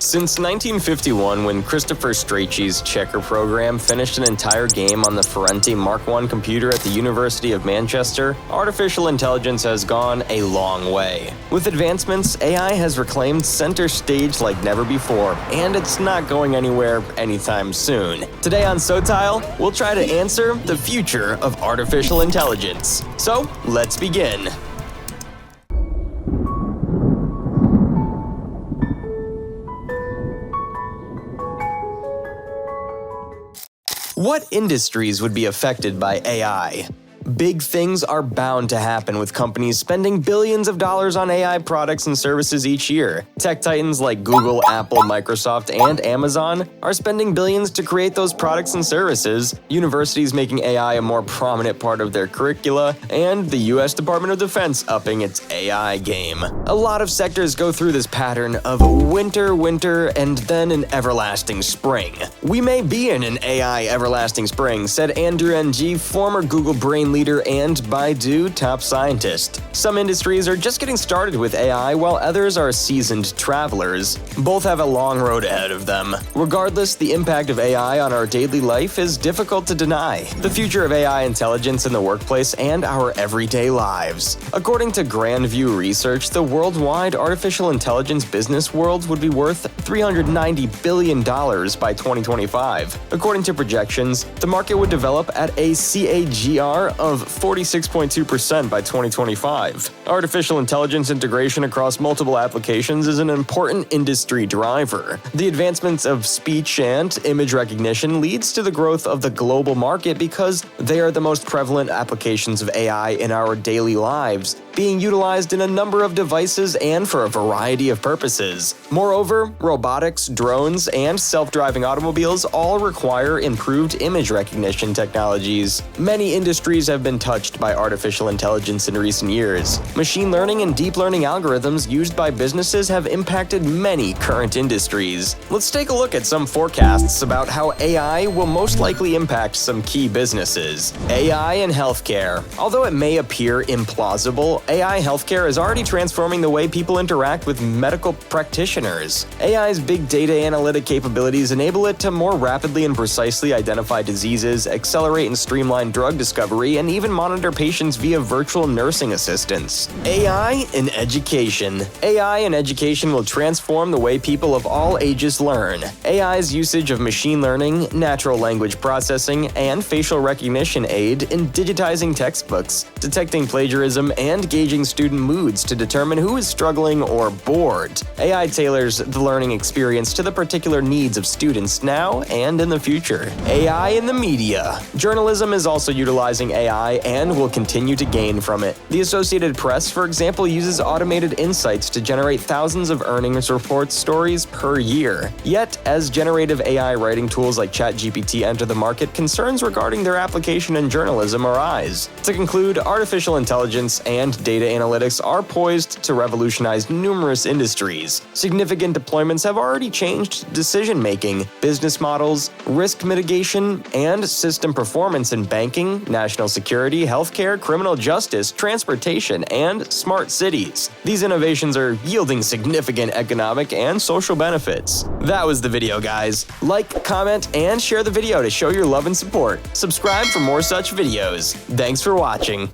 Since 1951, when Christopher Strachey's checker program finished an entire game on the Ferranti Mark I computer at the University of Manchester, artificial intelligence has gone a long way. With advancements, AI has reclaimed center stage like never before, and it's not going anywhere anytime soon. Today on SoTile, we'll try to answer the future of artificial intelligence. So, let's begin. What industries would be affected by AI? Big things are bound to happen with companies spending billions of dollars on AI products and services each year. Tech titans like Google, Apple, Microsoft, and Amazon are spending billions to create those products and services, universities making AI a more prominent part of their curricula, and the US Department of Defense upping its AI game. A lot of sectors go through this pattern of winter, and then an everlasting spring. We may be in an AI everlasting spring, said Andrew Ng, former Google brain leader and Baidu top scientist. Some industries are just getting started with AI, while others are seasoned travelers. Both have a long road ahead of them. Regardless, the impact of AI on our daily life is difficult to deny. The future of AI intelligence in the workplace and our everyday lives. According to Grandview Research, the worldwide artificial intelligence business world would be worth $390 billion by 2025. According to projections, the market would develop at a CAGR of 46.2% by 2025. Artificial intelligence integration across multiple applications is an important industry driver. The advancements of speech and image recognition leads to the growth of the global market because they are the most prevalent applications of AI in our daily lives, being utilized in a number of devices and for a variety of purposes. Moreover, robotics, drones, and self-driving automobiles all require improved image recognition technologies. Many industries have been touched by artificial intelligence in recent years. Machine learning and deep learning algorithms used by businesses have impacted many current industries. Let's take a look at some forecasts about how AI will most likely impact some key businesses. AI in healthcare. Although it may appear implausible, AI healthcare is already transforming the way people interact with medical practitioners. AI's big data analytic capabilities enable it to more rapidly and precisely identify diseases, accelerate and streamline drug discovery, and even monitor patients via virtual nursing assistants. AI in education. AI in education will transform the way people of all ages learn. AI's usage of machine learning, natural language processing, and facial recognition aid in digitizing textbooks, detecting plagiarism, and gauging student moods to determine who is struggling or bored. AI tailors the learning experience to the particular needs of students now and in the future. AI in the media. Journalism is also utilizing AI and will continue to gain from it. The Associated Press, for example, uses automated insights to generate thousands of earnings report stories per year. Yet, as generative AI writing tools like ChatGPT enter the market, concerns regarding their application in journalism arise. To conclude, artificial intelligence and data analytics are poised to revolutionize numerous industries. Significant deployments have already changed decision-making, business models, risk mitigation, and system performance in banking, national security, healthcare, criminal justice, transportation, and smart cities. These innovations are yielding significant economic and social benefits. That was the video, guys. Like, comment, and share the video to show your love and support. Subscribe for more such videos. Thanks for watching.